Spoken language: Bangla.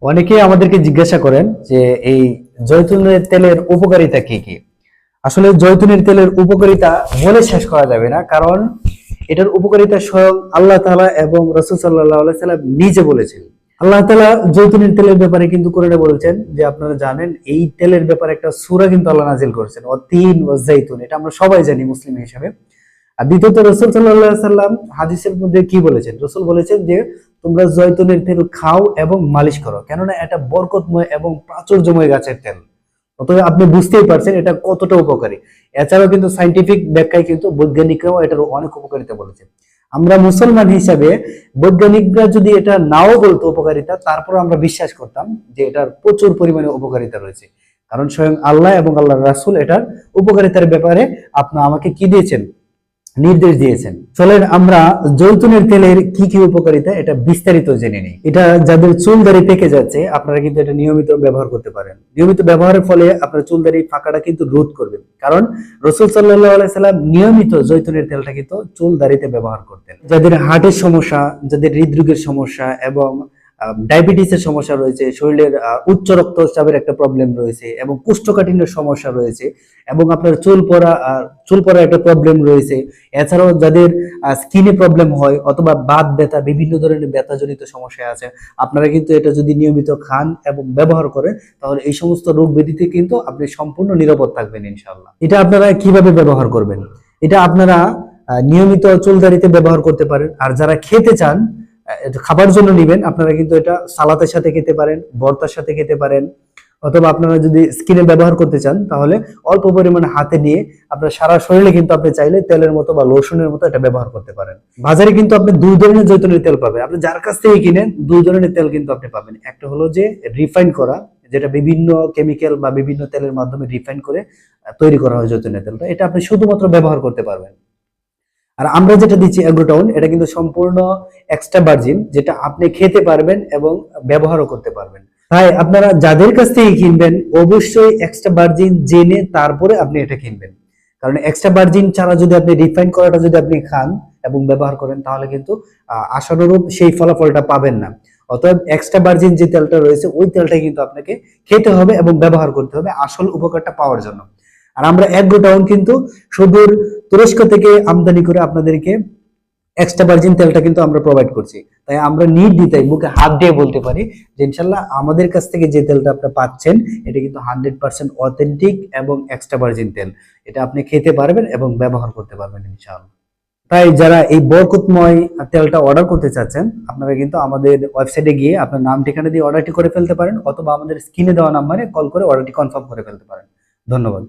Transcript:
অনেকেই আমাদেরকে জিজ্ঞাসা করেন যে এই জয়তুনের তেলের উপকারিতা কি কি। আসলে জয়তুনের তেলের উপকারিতা বলে শেষ করা যাবে না, কারণ এটার উপকারিতা স্বয়ং আল্লাহ তাআলা এবং রাসূল সাল্লাল্লাহু আলাইহি সাল্লাম নিজে বলেছেন। আল্লাহ তাআলা জয়তুনের তেলের ব্যাপারে কিন্তু কোরআনে বলেছেন যে আপনারা জানেন এই তেলের ব্যাপারে একটা সূরা কিন্তু আল্লাহ নাযিল করেছেন, ওয়াতিন ওয়াজাইতুন। এটা আমরা সবাই জানি মুসলিম হিসেবে। আর দ্বিতীয়ত রাসূল সাল্লাল্লাহু আলাইহি সাল্লাম হাদিসের মধ্যে কি বলেছেন? রাসূল বলেছেন যে তোমরা জয়তুনের তেল খাও এবং মালিশ করো, কেননা এটা বরকতময় এবং প্রাচুর্যময় গাছের তেল। অতএব আপনি বুঝতেই পারছেন এটা কতটা উপকারী। এছাড়াও কিন্তু সায়েন্টিফিক ব্যাখ্যায় কিন্তু বৈজ্ঞানিকরাও এটার অনেক উপকারিতা বলেছে। আমরা মুসলমান হিসাবে বৈজ্ঞানিকরা যদি এটা নাও বলতো উপকারিতা, তারপর আমরা বিশ্বাস করতাম যে এটার প্রচুর পরিমাণে উপকারিতা রয়েছে, কারণ স্বয়ং আল্লাহ এবং আল্লাহর রাসূল এটার উপকারিতার ব্যাপারে আমাকে কি দিয়েছেন? নির্দেশ দিয়েছেন। চলেন আমরা জৈতুনের তেলের কি কি উপকারিতা এটা বিস্তারিত জেনে নিই। এটা যাদের চুল দাড়ি পেকে যাচ্ছে, আপনারা কিন্তু এটা নিয়মিত ব্যবহার করতে পারেন। নিয়মিত ব্যবহারের ফলে আপনার চুল দাড়ি ফাঁকাটা কিন্তু রোধ করবে, কারণ রাসূল সাল্লাল্লাহু আলাইহি সাল্লাম নিয়মিত জৈতুনের তেলটা কিন্তু চুল দাড়িতে ব্যবহার করতেন। যাদের হার্টের সমস্যা, যাদের হৃদরোগের সমস্যা এবং ডায়াবেটিসের সমস্যা রয়েছে, শরীরের উচ্চ রক্তচাপের একটা প্রবলেম রয়েছে এবং কোষ্ঠকাঠিন্যের সমস্যা রয়েছে এবং আপনার চুল পড়া একটা প্রবলেম রয়েছে, এছাড়াও যাদের স্কিনে প্রবলেম হয় অথবা বাত ব্যথা, বিভিন্ন ধরনের ব্যথাজনিত সমস্যা আছে, আপনারা কিন্তু এটা যদি নিয়মিত খান এবং ব্যবহার করেন, তাহলে এই সমস্ত রোগ ব্যাধিতে কিন্তু আপনি সম্পূর্ণ নিরাপদ থাকবেন ইনশাআল্লাহ। এটা আপনারা কিভাবে ব্যবহার করবেন? এটা আপনারা নিয়মিত চুলদাড়িতে ব্যবহার করতে পারেন। আর যারা খেতে চান, খাবার জন্য নিবেন, আপনারা কিন্তু এটা সালাতের সাথে খেতে পারেন, ভর্তার সাথে খেতে পারেন, অথবা আপনারা যদি স্কিনে ব্যবহার করতে চান তাহলে অল্প পরিমাণে হাতে নিয়ে আপনার সারা শরীরে কিন্তু আপনি চাইলে তেলের মতো বা লোশনের মতো এটা ব্যবহার করতে পারেন। বাজারে কিন্তু আপনি দুই ধরনের জৈতুনের তেল পাবেন। আপনি যার কাছ থেকে কিনেন দুই ধরনের তেল কিন্তু আপনি পাবেন। একটা হলো যে রিফাইন করা, যেটা বিভিন্ন কেমিক্যাল বা বিভিন্ন তেলের মাধ্যমে রিফাইন করে তৈরি করা হয় জৈতুনের তেলটা, এটা আপনি শুধুমাত্র ব্যবহার করতে পারবেন। আর আমরা যেটা দিচ্ছি অ্যাগ্রোটাউন, এটা কিন্তু সম্পূর্ণ এক্সট্রা ভার্জিন, যেটা আপনি খেতে পারবেন এবং ব্যবহারও করতে পারবেন। তাই আপনারা যাদের কাছ থেকে কিনবেন অবশ্যই এক্সট্রা ভার্জিন জেনে তারপরে আপনি এটা কিনবেন, কারণ এক্সট্রা ভার্জিন ছাড়া যদি আপনি রিফাইন করাটা যদি আপনি খান এবং ব্যবহার করেন, তাহলে কিন্তু আশানুরূপ সেই ফলাফলটা পাবেন না। অতএব এক্সট্রা ভার্জিন যে তেলটা রয়েছে ওই তেলটাই কিন্তু আপনাকে খেতে হবে এবং ব্যবহার করতে হবে আসল উপকারটা পাওয়ার জন্য। আর আমরা অ্যাগ্রোটাউন কিন্তু সুদূর তুরস্ক থেকে আমদানি করে আপনাদেরকে এক্সট্রা ভার্জিন তেলটা কিন্তু আমরা প্রোভাইড করছি। তাই আমরা নির্দ্বিধায় বুকে হাত দিয়ে বলতে পারি যে ইনশাল্লাহ আমাদের কাছ থেকে যে তেলটা আপনি পাচ্ছেন এটা কিন্তু 100% অথেন্টিক এবং এক্সট্রা ভার্জিন তেল। এটা আপনি খেতে পারবেন এবং ব্যবহার করতে পারবেন ইনশাআল্লাহ। তাই যারা এই বরকতময় তেলটা অর্ডার করতে চাচ্ছেন, আপনারা কিন্তু আমাদের ওয়েবসাইটে গিয়ে আপনার নাম ঠিকানা দিয়ে অর্ডারটি করে ফেলতে পারেন, অথবা আমাদের স্ক্রিনে দেওয়া নাম্বারে কল করে অর্ডারটি কনফার্ম করে ফেলতে পারেন। ধন্যবাদ।